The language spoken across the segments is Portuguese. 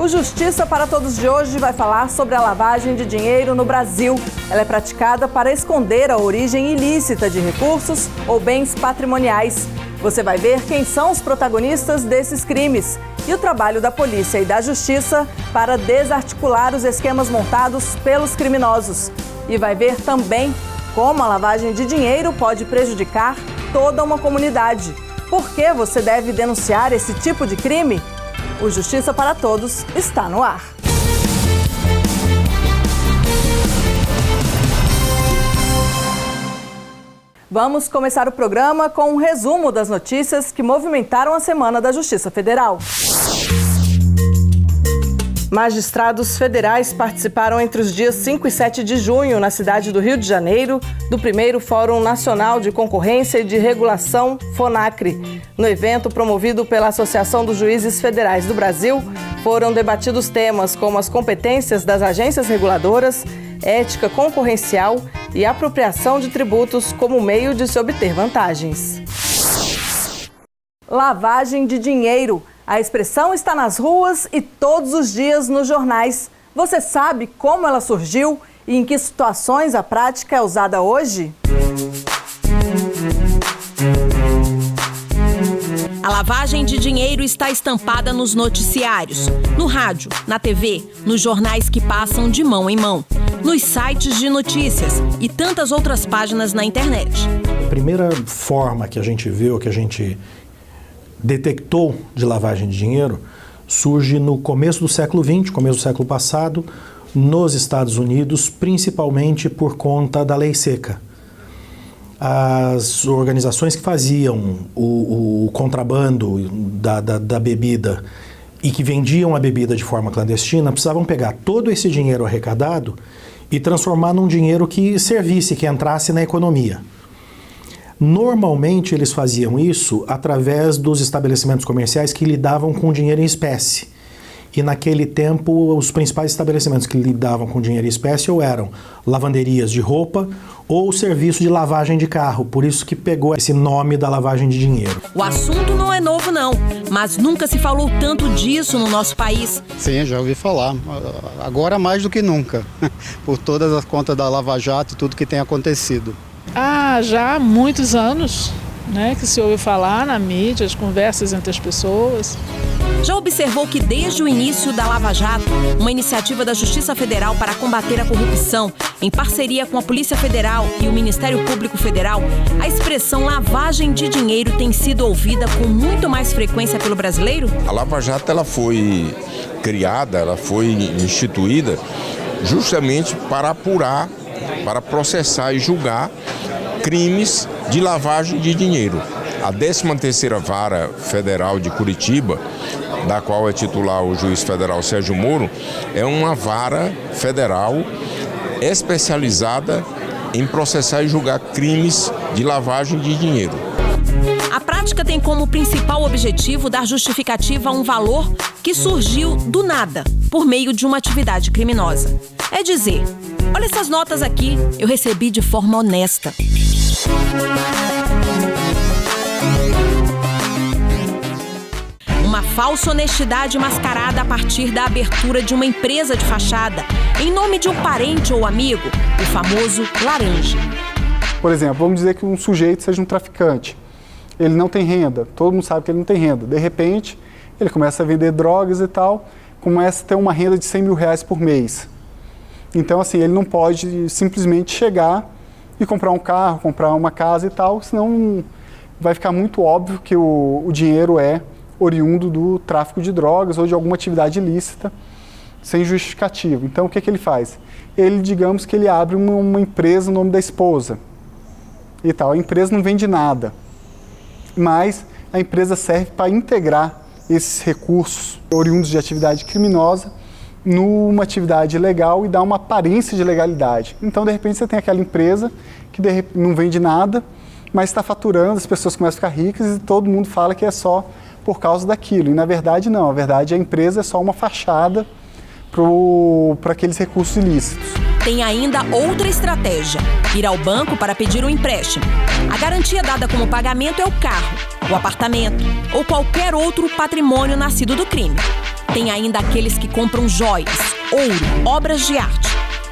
O Justiça para Todos de hoje vai falar sobre a lavagem de dinheiro no Brasil. Ela é praticada para esconder a origem ilícita de recursos ou bens patrimoniais. Você vai ver quem são os protagonistas desses crimes e o trabalho da polícia e da justiça para desarticular os esquemas montados pelos criminosos. E vai ver também como a lavagem de dinheiro pode prejudicar toda uma comunidade. Por que você deve denunciar esse tipo de crime? O Justiça para Todos está no ar. Vamos começar o programa com um resumo das notícias que movimentaram a Semana da Justiça Federal. Magistrados federais participaram entre os dias 5 e 7 de junho, na cidade do Rio de Janeiro, do primeiro Fórum Nacional de Concorrência e de Regulação, FONACRE. No evento promovido pela Associação dos Juízes Federais do Brasil, foram debatidos temas como as competências das agências reguladoras, ética concorrencial e apropriação de tributos como meio de se obter vantagens. Lavagem de dinheiro. A expressão está nas ruas e todos os dias nos jornais. Você sabe como ela surgiu e em que situações a prática é usada hoje? A lavagem de dinheiro está estampada nos noticiários, no rádio, na TV, nos jornais que passam de mão em mão, nos sites de notícias e tantas outras páginas na internet. A primeira forma que a gente viu, que a gente detectou de lavagem de dinheiro, surge no começo do século XX, começo do século passado, nos Estados Unidos, principalmente por conta da lei seca. As organizações que faziam o contrabando da bebida e que vendiam a bebida de forma clandestina precisavam pegar todo esse dinheiro arrecadado e transformar num dinheiro que servisse, que entrasse na economia. Normalmente eles faziam isso através dos estabelecimentos comerciais que lidavam com dinheiro em espécie. E naquele tempo os principais estabelecimentos que lidavam com dinheiro em espécie ou eram lavanderias de roupa ou serviço de lavagem de carro, por isso que pegou esse nome da lavagem de dinheiro. O assunto não é novo não, mas nunca se falou tanto disso no nosso país. Sim, já ouvi falar, agora mais do que nunca, por todas as contas da Lava Jato e tudo que tem acontecido. Já há muitos anos, que se ouve falar na mídia, as conversas entre as pessoas. Já observou que desde o início da Lava Jato, uma iniciativa da Justiça Federal para combater a corrupção, em parceria com a Polícia Federal e o Ministério Público Federal, a expressão lavagem de dinheiro tem sido ouvida com muito mais frequência pelo brasileiro? A Lava Jato ela foi criada, ela foi instituída justamente para apurar, para processar e julgar crimes de lavagem de dinheiro. A 13ª Vara Federal de Curitiba, da qual é titular o juiz federal Sérgio Moro, é uma vara federal especializada em processar e julgar crimes de lavagem de dinheiro. A prática tem como principal objetivo dar justificativa a um valor que surgiu do nada, por meio de uma atividade criminosa. É dizer, olha essas notas aqui, eu recebi de forma honesta. Uma falsa honestidade mascarada a partir da abertura de uma empresa de fachada, em nome de um parente ou amigo, o famoso laranja. Por exemplo, vamos dizer que um sujeito seja um traficante. Ele não tem renda, todo mundo sabe que ele não tem renda. De repente, ele começa a vender drogas e tal, começa a ter uma renda de R$100 mil por mês. Então, assim, ele não pode simplesmente chegar e comprar um carro, comprar uma casa e tal, senão vai ficar muito óbvio que o dinheiro é oriundo do tráfico de drogas ou de alguma atividade ilícita, sem justificativo. Então, o que ele faz? Ele, digamos que ele abre uma empresa no nome da esposa e tal. A empresa não vende nada, mas a empresa serve para integrar esses recursos oriundos de atividade criminosa numa atividade legal e dar uma aparência de legalidade. Então, de repente, você tem aquela empresa que não vende nada, mas está faturando, as pessoas começam a ficar ricas e todo mundo fala que é só por causa daquilo. E, na verdade, não. Na verdade, a empresa é só uma fachada para aqueles recursos ilícitos. Tem ainda outra estratégia: ir ao banco para pedir um empréstimo. A garantia dada como pagamento é o carro, o apartamento ou qualquer outro patrimônio nascido do crime. Tem ainda aqueles que compram joias, ouro, obras de arte,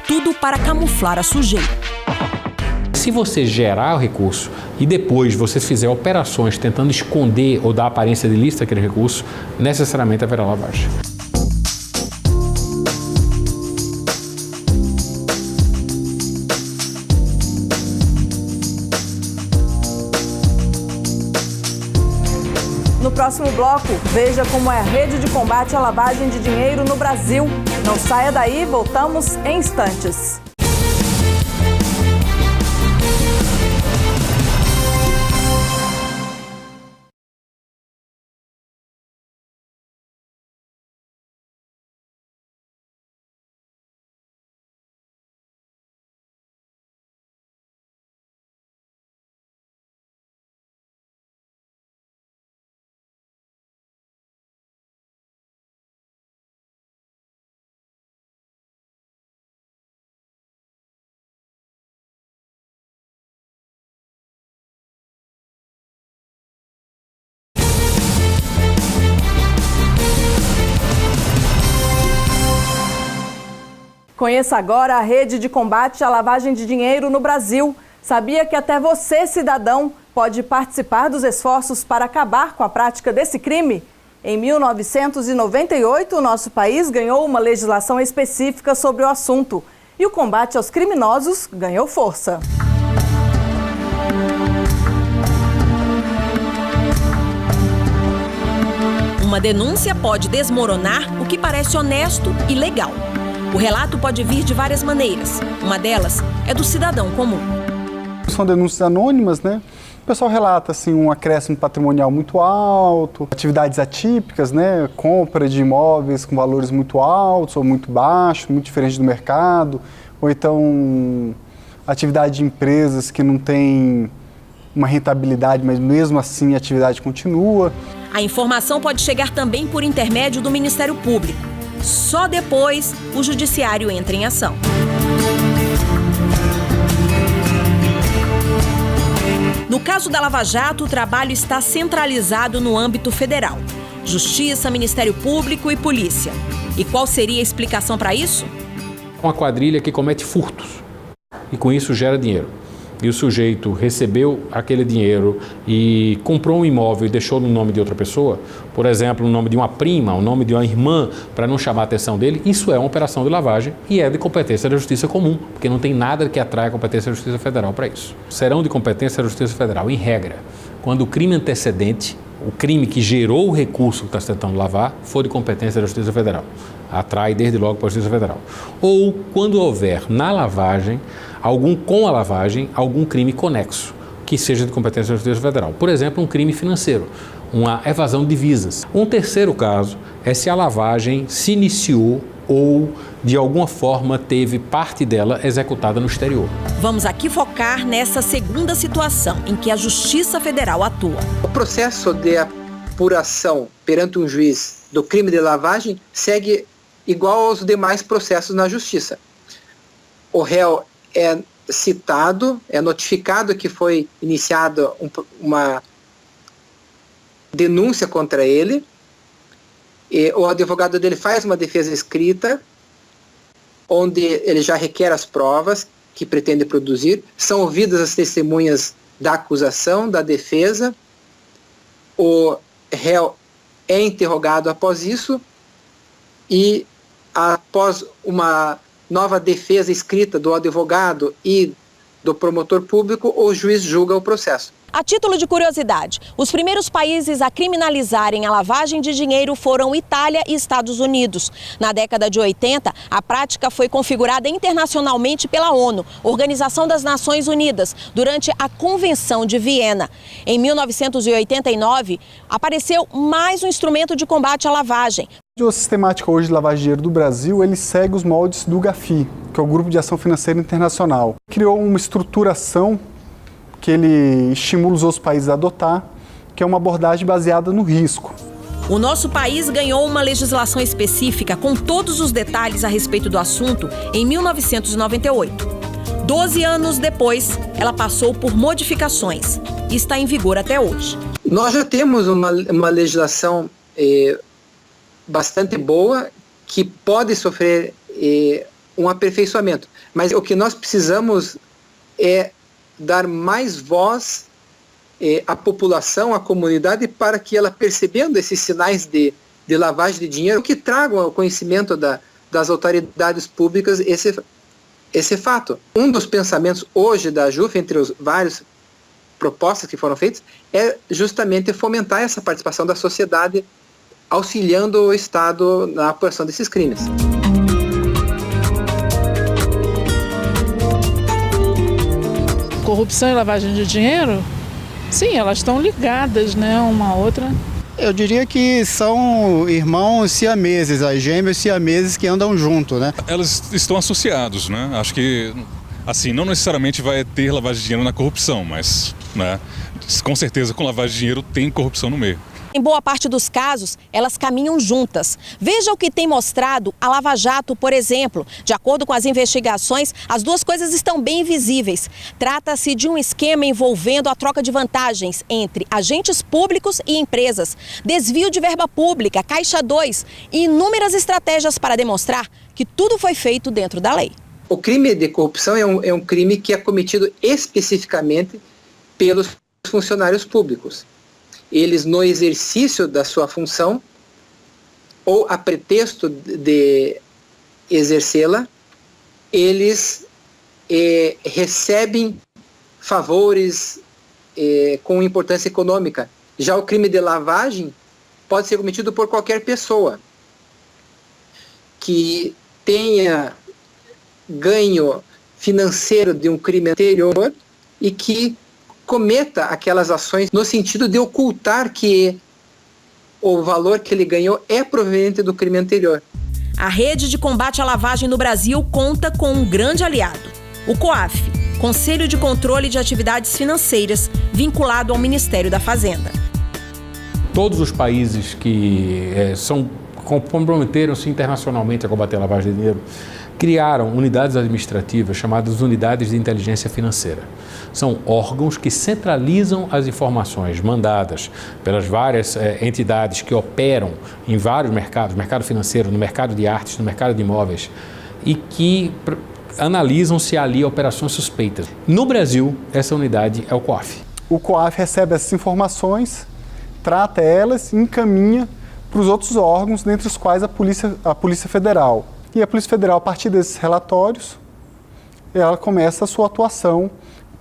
tudo para camuflar a sujeira. Se você gerar o recurso e depois você fizer operações tentando esconder ou dar aparência de ilícita aquele recurso, necessariamente haverá lavagem. No próximo bloco, veja como é a rede de combate à lavagem de dinheiro no Brasil. Não saia daí, voltamos em instantes. Conheça agora a rede de combate à lavagem de dinheiro no Brasil. Sabia que até você, cidadão, pode participar dos esforços para acabar com a prática desse crime? Em 1998, o nosso país ganhou uma legislação específica sobre o assunto e o combate aos criminosos ganhou força. Uma denúncia pode desmoronar o que parece honesto e legal. O relato pode vir de várias maneiras. Uma delas é do cidadão comum. São denúncias anônimas, né? O pessoal relata assim, um acréscimo patrimonial muito alto, atividades atípicas, né? Compra de imóveis com valores muito altos ou muito baixos, muito diferente do mercado, ou então atividade de empresas que não tem uma rentabilidade, mas mesmo assim a atividade continua. A informação pode chegar também por intermédio do Ministério Público. Só depois o Judiciário entra em ação. No caso da Lava Jato, o trabalho está centralizado no âmbito federal. Justiça, Ministério Público e Polícia. E qual seria a explicação para isso? Uma quadrilha que comete furtos e com isso gera dinheiro. E o sujeito recebeu aquele dinheiro e comprou um imóvel e deixou no nome de outra pessoa, por exemplo, no nome de uma prima, o nome de uma irmã, para não chamar a atenção dele, isso é uma operação de lavagem e é de competência da Justiça Comum, porque não tem nada que atraia a competência da Justiça Federal para isso. Serão de competência da Justiça Federal, em regra, quando o crime antecedente, o crime que gerou o recurso que está se tentando lavar, for de competência da Justiça Federal. Atrai desde logo para a Justiça Federal. Ou quando houver na lavagem, algum crime conexo, que seja de competência da Justiça Federal. Por exemplo, um crime financeiro, uma evasão de divisas. Um terceiro caso é se a lavagem se iniciou ou, de alguma forma, teve parte dela executada no exterior. Vamos aqui focar nessa segunda situação, em que a Justiça Federal atua. O processo de apuração perante um juiz do crime de lavagem segue igual aos demais processos na Justiça. O réu é citado, é notificado que foi iniciada uma denúncia contra ele, e o advogado dele faz uma defesa escrita, onde ele já requer as provas que pretende produzir, são ouvidas as testemunhas da acusação, da defesa, o réu é interrogado após isso e após uma nova defesa escrita do advogado e do promotor público, o juiz julga o processo. A título de curiosidade, os primeiros países a criminalizarem a lavagem de dinheiro foram Itália e Estados Unidos. Na década de 80, a prática foi configurada internacionalmente pela ONU, Organização das Nações Unidas, durante a Convenção de Viena. Em 1989, apareceu mais um instrumento de combate à lavagem. A sistemática hoje de lavagem de dinheiro do Brasil, ele segue os moldes do GAFI, que é o Grupo de Ação Financeira Internacional. Criou uma estruturação que ele estimula os outros países a adotar, que é uma abordagem baseada no risco. O nosso país ganhou uma legislação específica com todos os detalhes a respeito do assunto em 1998. 12 anos depois, ela passou por modificações e está em vigor até hoje. Nós já temos uma legislação bastante boa, que pode sofrer um aperfeiçoamento. Mas o que nós precisamos é dar mais voz à população, à comunidade, para que ela, percebendo esses sinais de lavagem de dinheiro, que tragam ao conhecimento das autoridades públicas esse fato. Um dos pensamentos hoje da JUF, entre os vários propostas que foram feitas, é justamente fomentar essa participação da sociedade, auxiliando o Estado na apuração desses crimes. Corrupção e lavagem de dinheiro, sim, elas estão ligadas, né, uma à outra. Eu diria que são irmãos siameses, as gêmeos siameses que andam junto, né? Elas estão associados, né? Acho que, assim, não necessariamente vai ter lavagem de dinheiro na corrupção, mas, né, com certeza com lavagem de dinheiro tem corrupção no meio. Em boa parte dos casos, elas caminham juntas. Veja o que tem mostrado a Lava Jato, por exemplo. De acordo com as investigações, as duas coisas estão bem visíveis. Trata-se de um esquema envolvendo a troca de vantagens entre agentes públicos e empresas, desvio de verba pública, Caixa 2 e inúmeras estratégias para demonstrar que tudo foi feito dentro da lei. O crime de corrupção é um crime que é cometido especificamente pelos funcionários públicos. Eles, no exercício da sua função, ou a pretexto de exercê-la, eles recebem favores com importância econômica. Já o crime de lavagem pode ser cometido por qualquer pessoa que tenha ganho financeiro de um crime anterior e que cometa aquelas ações no sentido de ocultar que o valor que ele ganhou é proveniente do crime anterior. A rede de combate à lavagem no Brasil conta com um grande aliado, o COAF, Conselho de Controle de Atividades Financeiras, vinculado ao Ministério da Fazenda. Todos os países que comprometeram-se internacionalmente a combater a lavagem de dinheiro criaram unidades administrativas chamadas unidades de inteligência financeira. São órgãos que centralizam as informações mandadas pelas várias entidades que operam em vários mercados, mercado financeiro, no mercado de artes, no mercado de imóveis, e que analisam se há ali operações suspeitas. No Brasil, essa unidade é o COAF. O COAF recebe essas informações, trata elas e encaminha para os outros órgãos, dentre os quais a Polícia Federal. E a Polícia Federal, a partir desses relatórios, ela começa a sua atuação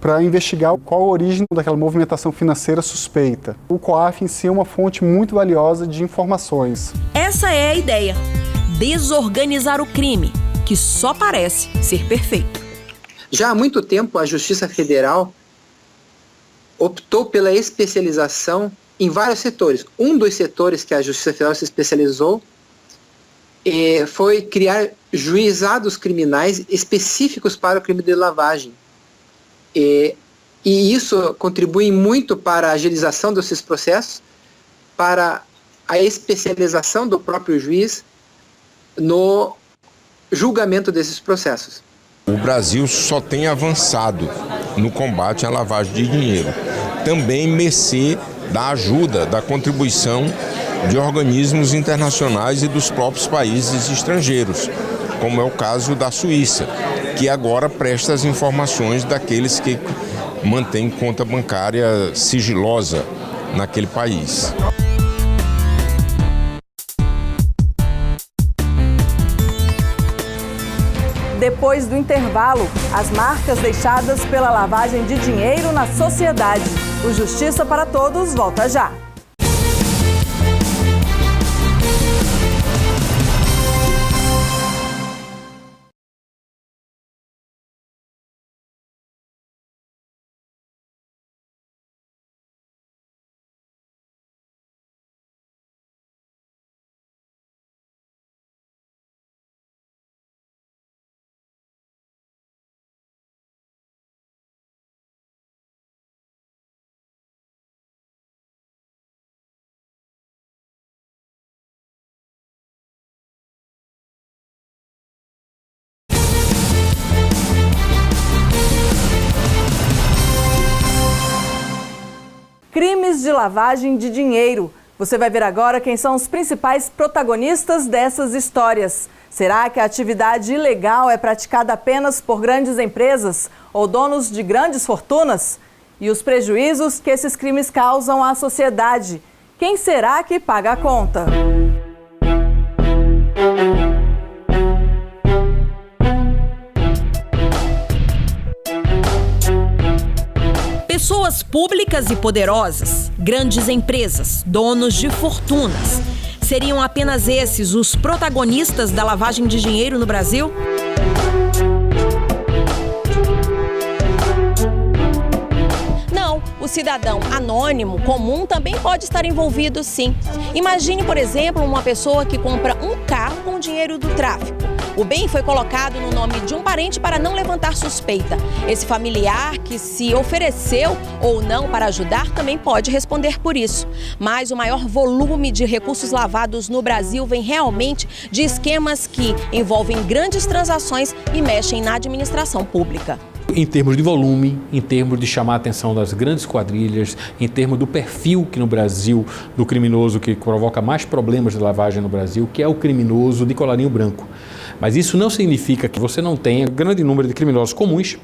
para investigar qual a origem daquela movimentação financeira suspeita. O COAF em si é uma fonte muito valiosa de informações. Essa é a ideia: desorganizar o crime, que só parece ser perfeito. Já há muito tempo, a Justiça Federal optou pela especialização em vários setores. Um dos setores que a Justiça Federal se especializou foi criar juizados criminais específicos para o crime de lavagem. E isso contribui muito para a agilização desses processos, para a especialização do próprio juiz no julgamento desses processos. O Brasil só tem avançado no combate à lavagem de dinheiro, também mercê da ajuda, da contribuição de organismos internacionais e dos próprios países estrangeiros, como é o caso da Suíça, que agora presta as informações daqueles que mantêm conta bancária sigilosa naquele país. Depois do intervalo, as marcas deixadas pela lavagem de dinheiro na sociedade. O Justiça para Todos volta já. Crimes de lavagem de dinheiro. Você vai ver agora quem são os principais protagonistas dessas histórias. Será que a atividade ilegal é praticada apenas por grandes empresas ou donos de grandes fortunas? E os prejuízos que esses crimes causam à sociedade? Quem será que paga a conta? Pessoas públicas e poderosas, grandes empresas, donos de fortunas. Seriam apenas esses os protagonistas da lavagem de dinheiro no Brasil? Não, o cidadão anônimo, comum, também pode estar envolvido, sim. Imagine, por exemplo, uma pessoa que compra um carro com dinheiro do tráfico. O bem foi colocado no nome de um parente para não levantar suspeita. Esse familiar que se ofereceu ou não para ajudar também pode responder por isso. Mas o maior volume de recursos lavados no Brasil vem realmente de esquemas que envolvem grandes transações e mexem na administração pública. Em termos de volume, em termos de chamar a atenção das grandes quadrilhas, em termos do perfil que no Brasil, do criminoso que provoca mais problemas de lavagem no Brasil, que é o criminoso de colarinho branco. Mas isso não significa que você não tenha grande número de criminosos comuns,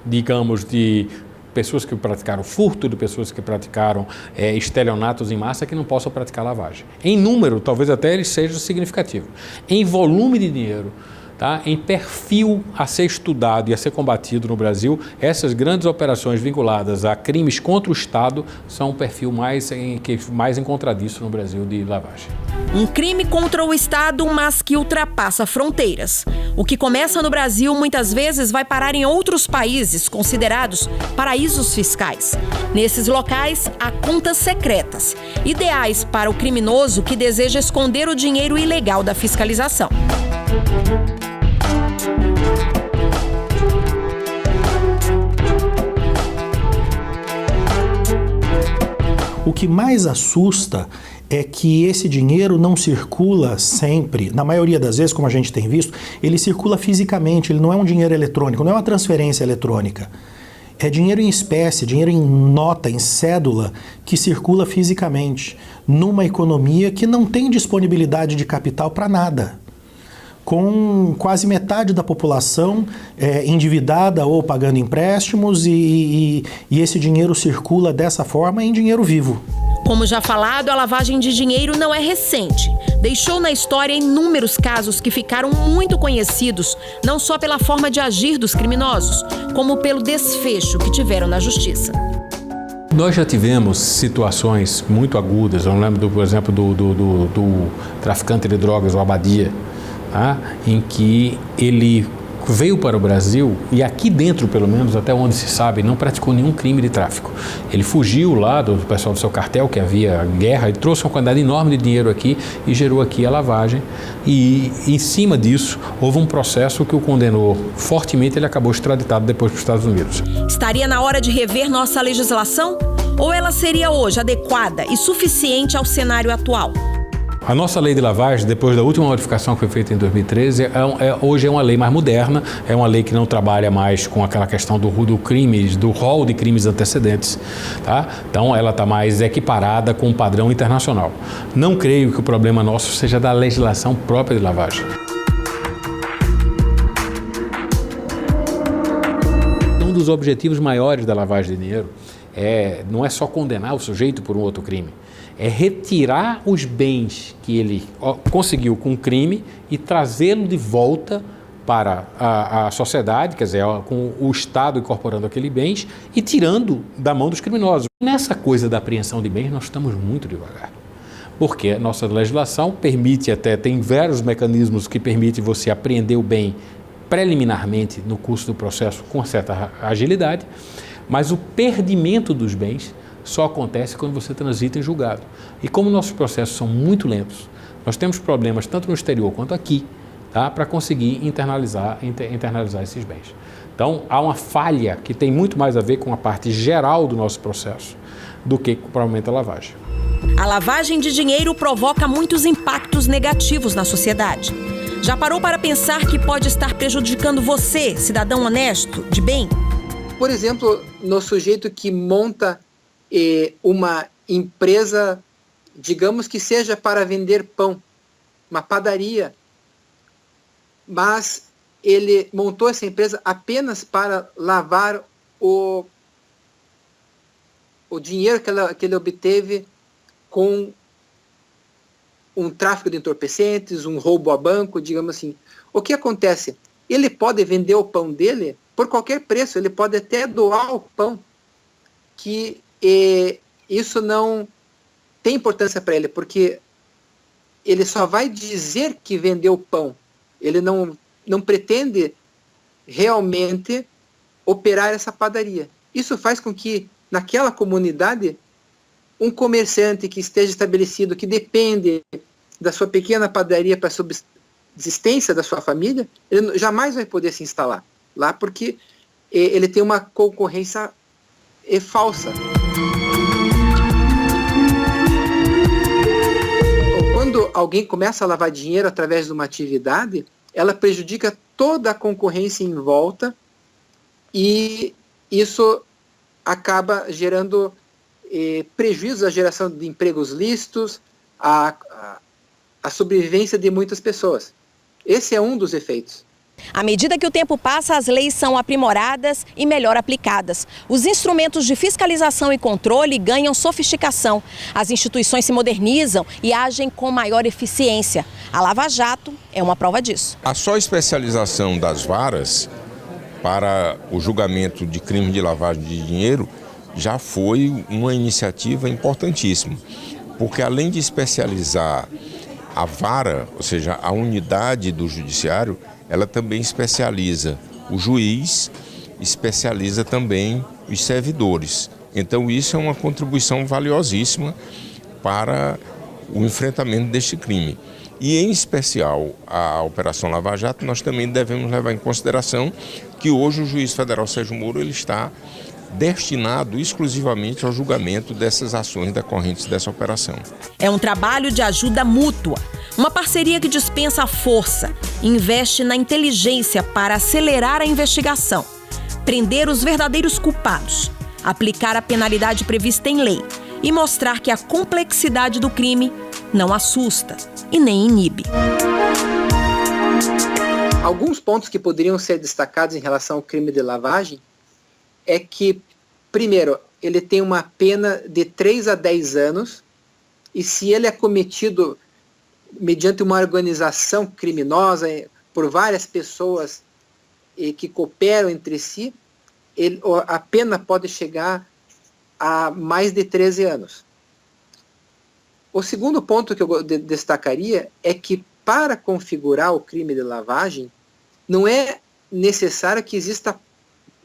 digamos, de pessoas que praticaram furto, de pessoas que praticaram estelionatos em massa, que não possam praticar lavagem. Em número, talvez até ele seja significativo. Em volume de dinheiro, tá? Em perfil a ser estudado e a ser combatido no Brasil, essas grandes operações vinculadas a crimes contra o Estado são um perfil mais encontradiço no Brasil de lavagem. Um crime contra o Estado, mas que ultrapassa fronteiras. O que começa no Brasil muitas vezes vai parar em outros países considerados paraísos fiscais. Nesses locais, há contas secretas, ideais para o criminoso que deseja esconder o dinheiro ilegal da fiscalização. O que mais assusta é que esse dinheiro não circula sempre, na maioria das vezes, como a gente tem visto, ele circula fisicamente, ele não é um dinheiro eletrônico, não é uma transferência eletrônica. É dinheiro em espécie, dinheiro em nota, em cédula, que circula fisicamente, numa economia que não tem disponibilidade de capital para nada. Com quase metade da população endividada ou pagando empréstimos e esse dinheiro circula dessa forma em dinheiro vivo. Como já falado, a lavagem de dinheiro não é recente. Deixou na história inúmeros casos que ficaram muito conhecidos, não só pela forma de agir dos criminosos, como pelo desfecho que tiveram na justiça. Nós já tivemos situações muito agudas, eu lembro, por exemplo, do traficante de drogas, o Abadia, tá? Em que ele veio para o Brasil e aqui dentro, pelo menos, até onde se sabe, não praticou nenhum crime de tráfico. Ele fugiu lá do pessoal do seu cartel, que havia guerra, e trouxe uma quantidade enorme de dinheiro aqui e gerou aqui a lavagem. E em cima disso, houve um processo que o condenou fortemente e ele acabou extraditado depois para os Estados Unidos. Estaria na hora de rever nossa legislação? Ou ela seria hoje adequada e suficiente ao cenário atual? A nossa lei de lavagem, depois da última modificação que foi feita em 2013, hoje é uma lei mais moderna, é uma lei que não trabalha mais com aquela questão do rol de crimes antecedentes, tá? Então ela está mais equiparada com o padrão internacional. Não creio que o problema nosso seja da legislação própria de lavagem. Um dos objetivos maiores da lavagem de dinheiro não é só condenar o sujeito por um outro crime, é retirar os bens que ele conseguiu com o crime e trazê-lo de volta para a sociedade, quer dizer, com o Estado incorporando aqueles bens e tirando da mão dos criminosos. Nessa coisa da apreensão de bens, nós estamos muito devagar. Porque a nossa legislação permite tem vários mecanismos que permitem você apreender o bem preliminarmente no curso do processo com certa agilidade, mas o perdimento dos bens só acontece quando você transita em julgado. E como nossos processos são muito lentos, nós temos problemas tanto no exterior quanto aqui, tá, para conseguir internalizar esses bens. Então, há uma falha que tem muito mais a ver com a parte geral do nosso processo do que provavelmente a lavagem. A lavagem de dinheiro provoca muitos impactos negativos na sociedade. Já parou para pensar que pode estar prejudicando você, cidadão honesto, de bem? Por exemplo, no sujeito que monta uma empresa digamos que seja para vender pão, uma padaria, mas ele montou essa empresa apenas para lavar o dinheiro que ele obteve com um tráfico de entorpecentes, um roubo a banco, digamos assim. O que acontece? Ele pode vender o pão dele por qualquer preço, ele pode até doar o pão, que isso não tem importância para ele, porque ele só vai dizer que vendeu o pão. Ele não pretende realmente operar essa padaria. Isso faz com que, naquela comunidade, um comerciante que esteja estabelecido, que depende da sua pequena padaria para a subsistência da sua família, ele jamais vai poder se instalar lá, porque ele tem uma concorrência falsa. Quando alguém começa a lavar dinheiro através de uma atividade, ela prejudica toda a concorrência em volta e isso acaba gerando prejuízos à geração de empregos lícitos, à sobrevivência de muitas pessoas. Esse é um dos efeitos. À medida que o tempo passa, as leis são aprimoradas e melhor aplicadas. Os instrumentos de fiscalização e controle ganham sofisticação. As instituições se modernizam e agem com maior eficiência. A Lava Jato é uma prova disso. A só especialização das varas para o julgamento de crime de lavagem de dinheiro já foi uma iniciativa importantíssima, porque além de especializar a vara, ou seja, a unidade do judiciário, ela também especializa o juiz, especializa também os servidores. Então isso é uma contribuição valiosíssima para o enfrentamento deste crime. E em especial a Operação Lava Jato, nós também devemos levar em consideração que hoje o juiz federal Sérgio Moro ele está destinado exclusivamente ao julgamento dessas ações decorrentes dessa operação. É um trabalho de ajuda mútua, uma parceria que dispensa a força, investe na inteligência para acelerar a investigação, prender os verdadeiros culpados, aplicar a penalidade prevista em lei e mostrar que a complexidade do crime não assusta e nem inibe. Alguns pontos que poderiam ser destacados em relação ao crime de lavagem é que, primeiro, ele tem uma pena de 3 a 10 anos e se ele é cometido mediante uma organização criminosa por várias pessoas que cooperam entre si, a pena pode chegar a mais de 13 anos. O segundo ponto que eu destacaria é que para configurar o crime de lavagem não é necessário que exista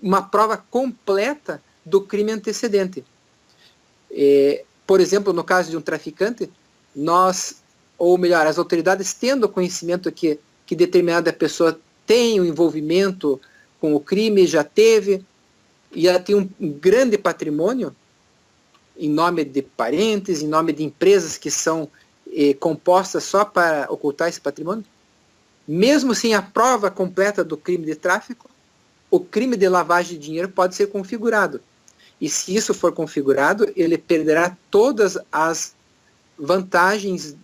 uma prova completa do crime antecedente. Por exemplo, no caso de um traficante, as autoridades tendo conhecimento que determinada pessoa tem um envolvimento com o crime, já teve, e ela tem um grande patrimônio, em nome de parentes, em nome de empresas que são compostas só para ocultar esse patrimônio, mesmo sem a prova completa do crime de tráfico, o crime de lavagem de dinheiro pode ser configurado. E se isso for configurado, ele perderá todas as vantagens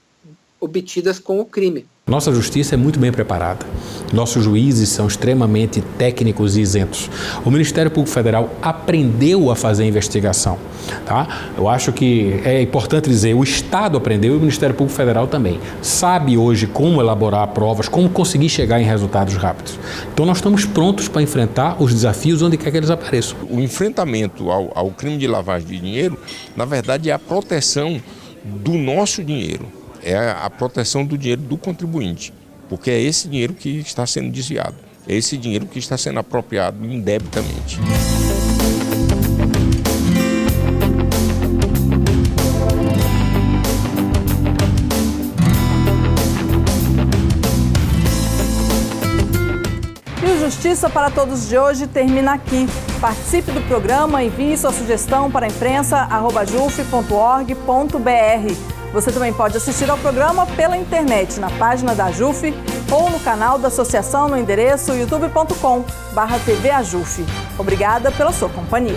obtidas com o crime. Nossa justiça é muito bem preparada. Nossos juízes são extremamente técnicos e isentos. O Ministério Público Federal aprendeu a fazer investigação. Tá? Eu acho que é importante dizer, o Estado aprendeu e o Ministério Público Federal também. Sabe hoje como elaborar provas, como conseguir chegar em resultados rápidos. Então nós estamos prontos para enfrentar os desafios onde quer que eles apareçam. O enfrentamento ao crime de lavagem de dinheiro, na verdade, é a proteção do nosso dinheiro. É a proteção do dinheiro do contribuinte, porque é esse dinheiro que está sendo desviado, é esse dinheiro que está sendo apropriado indebitamente. E o Justiça para Todos de hoje termina aqui. Participe do programa, envie sua sugestão para imprensa@juf.org.br. Você também pode assistir ao programa pela internet, na página da AJUF ou no canal da associação no endereço youtube.com/tvajuf. Obrigada pela sua companhia.